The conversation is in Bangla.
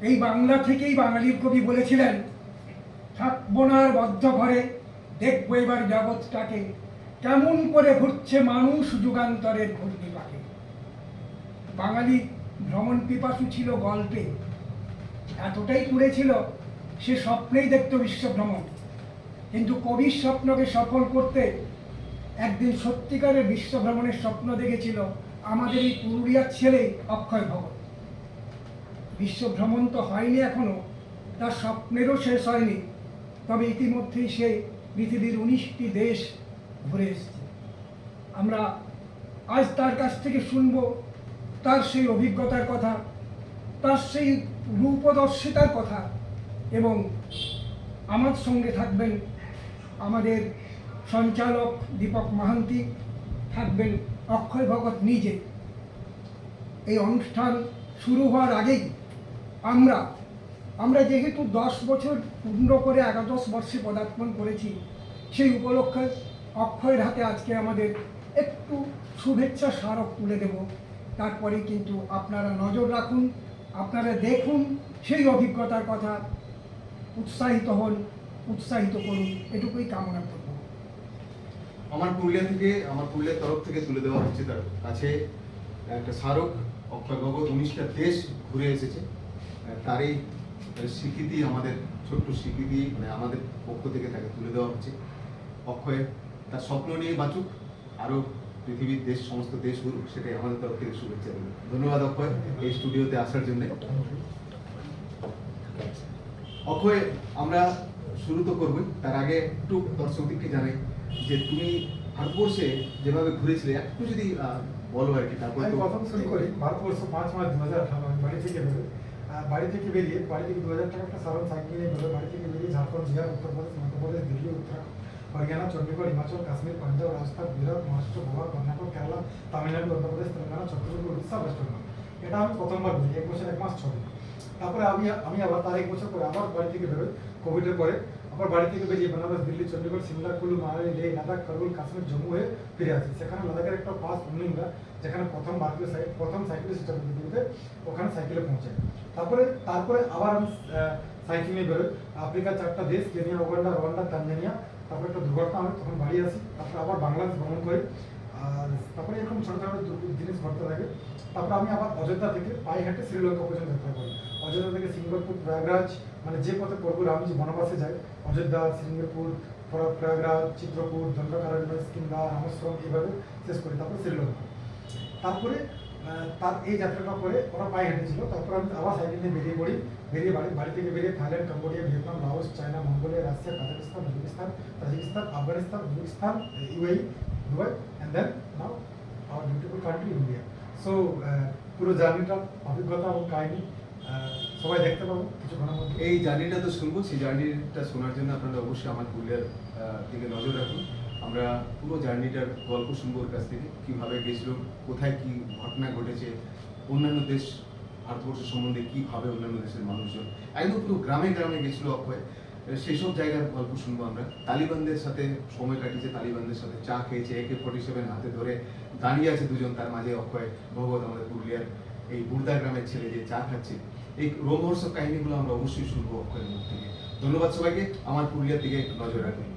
এই বাংলা থেকেই বাঙালির কবি বলেছিলেন, থাকবো না আর বদ্ধ ঘরে, দেখবো এবার জগৎটাকে, কেমন করে ঘুরছে মানুষ যুগান্তরের ঘূর্ণিপাকে। বাঙালি ভ্রমণ পিপাসু ছিল গল্পে, এতটাই কুড়েছিল সে স্বপ্নেই দেখত বিশ্বভ্রমণ। কিন্তু কবির স্বপ্নকে সফল করতে একদিন সত্যিকারের বিশ্বভ্রমণের স্বপ্ন দেখেছিল আমাদের এই পুরুলিয়ার ছেলে অক্ষয় ভগত। বিশ্বভ্রমণ তো হয়নি এখনো, তার স্বপ্নেরও শেষ হয়নি, তবে ইতিমধ্যেই সে পৃথিবীর 19টি দেশ ঘুরে এসেছে। আমরা আজ তার কাছ থেকে শুনব তার সেই অভিজ্ঞতার কথা, তার সেই রূপদর্শিতার কথা, এবং আমার সঙ্গে থাকবেন আমাদের সঞ্চালক দীপক মাহান্তি, থাকবেন অক্ষয় ভগত নিজে। এই অনুষ্ঠান শুরু হওয়ার আগেই আমরা যেহেতু 10 বছর পূর্ণ করে 11 বর্ষে পদার্পণ করেছি, সেই উপলক্ষে অক্ষয়ের হাতে আজকে আমাদের একটু শুভেচ্ছা স্মারক তুলে দেব। তারপরে কিন্তু আপনারা নজর রাখুন, আপনারা দেখুন সেই অভিজ্ঞতার কথা, উৎসাহিত হন, উৎসাহিত করুন, এটুকুই কামনা করব। আমার পুরুলিয়ার তরফ থেকে তুলে দেওয়া হচ্ছে তার কাছে একটা স্মারক। অক্ষয় ভগত 19টা দেশ ঘুরে এসেছে, তারই স্বীকৃতি, আমাদের ছোট্ট স্বীকৃতি, মানে আমাদের পক্ষ থেকে তাকে তুলে দেওয়া হচ্ছে। অক্ষয় তার স্বপ্ন নিয়ে বাঁচুক, আরও পৃথিবীর সমস্ত দেশ ঘুরুক, সেটাই আমাদের তরফ থেকে শুভেচ্ছা রইল। ধন্যবাদ অক্ষয় এই স্টুডিওতে আসার জন্য। অক্ষয়, আমরা শুরু তো করবই, তার আগে একটু দর্শকদেরকে জানাই যে তুমি ভারতবর্ষে যেভাবে ঘুরেছিলে একটু যদি বলো আর কি। তারপরে প্রথম শুরু করি ভারতবর্ষ 5 মার্চ 2018 বাড়ি থেকে বেরিয়ে 2000 টাকা একটা সাধারণ সাইকেল নিয়ে বেরোয়। বাড়ি থেকে বেরিয়ে ঝাড়খণ্ড, বিহার, উত্তরপ্রদেশ, মধ্যপ্রদেশ, দিল্লি, উত্তরাখণ্ড, হরিয়ানা, চণ্ডীগড়, হিমাচল, কাশ্মীর, পাঞ্জাব, রাজস্থান, গুজরাট, মহারাষ্ট্র, গোয়া, কর্ণাটক, কেরালা, তামিলনাড়ু, অন্ধ্রপ্রদেশ, তেলেঙ্গানা, ছত্তিশগড়, উড়িষ্যা, ওয়েস্ট বেঙ্গল। এটা আমি প্রথমবার ঘুরি, 1 বছর 1 মাস 6 দিন। তারপরে আমি আবার তার 1 বছর পরে আবার বাড়ি থেকে বেরোই কোভিডের পরে। আবার বাড়ি থেকে বেরিয়ে বেনারস, দিল্লি, চণ্ডীগড়, সিমলা, কুলু, মানালি, লেহ, লাদাখ, কারগিল, কাশ্মীর, জম্মু হয়ে ফিরে আসি। সেখানে লাদাখের একটা পাস উমলিংলা, যেখানে প্রথম সাইকেল সেটা পৃথিবীতে, ওখানে সাইকেলে পৌঁছাই। তারপরে আবার আমি সাইকেল নিয়ে বেরোই আফ্রিকার 4টা দেশ, কেনিয়া, উগান্ডা, রোয়ান্ডা, তানজানিয়া। তারপরে একটা দুর্ঘটনা হয়, তখন বাড়ি আসি। তারপরে আবার বাংলাদেশ ভ্রমণ করি। আর তারপরে এরকম ছোটো ছোটো জিনিস ঘটতে থাকে। তারপরে আমি আবার অযোধ্যা থেকে পায়ে হেঁটে শ্রীলঙ্কা পর্যন্ত যাত্রা করি। অযোধ্যা থেকে সিঙ্গাপুর, প্রয়াগরাজ, মানে যে পথে প্রভু রামজি বনবাসে যায়, অযোধ্যা, সিঙ্গাপুর, প্রয়াগরাজ, চিত্রকূট, দণ্ডকারণ্য, কিংবা রামেশ্বরম, এইভাবে শেষ করি। তারপরে শ্রীলঙ্কা। তারপরে তার এই যাত্রাটা করে ওরা পায়ে হেঁটেছিল। তারপর আমি আবার সাইকেল নিয়ে বেরিয়ে বাড়ি থেকে বেরিয়ে Thailand, Cambodia, Vietnam, Laos, China, Mongolia, Russia, Kazakhstan, Uzbekistan, Tajikistan, Afghanistan, Uzbekistan, UAE, Dubai, and then now our beautiful country India. So পুরো জার্নিটার অভিজ্ঞতা এবং কাহিনী সবাই দেখতে পাবো কিছুক্ষণের মধ্যে। এই জার্নিটা তো শুনবো, সেই জার্নিটা শোনার জন্য আপনারা অবশ্যই আমার পুরুলিয়ার দিকে নজর রাখুন। আমরা পুরো জার্নিটার গল্প শুনবো ওর কাছ থেকে, কীভাবে গেছিল, কোথায় কি ঘটনা ঘটেছে, অন্যান্য দেশ ভারতবর্ষ সম্বন্ধে কীভাবে অন্যান্য দেশের মানুষজন, একদম পুরো গ্রামে গ্রামে গেছিলো অক্ষয়, সেই সব জায়গার গল্প শুনবো আমরা। তালিবানদের সাথে সময় কাটিয়েছে, তালিবানদের সাথে চা খেয়েছে, AK-47 হাতে ধরে দাঁড়িয়ে আছে দুজন, তার মাঝে অক্ষয় ভগত, আমাদের পুরুলিয়ার এই বুর্দা গ্রামের ছেলে যে চা খাচ্ছে। এই রোমহর্ষক কাহিনীগুলো আমরা অবশ্যই শুনবো অক্ষয়ের মুখ থেকে। ধন্যবাদ সবাইকে, আমার পুরুলিয়ার দিকে নজর রাখুন।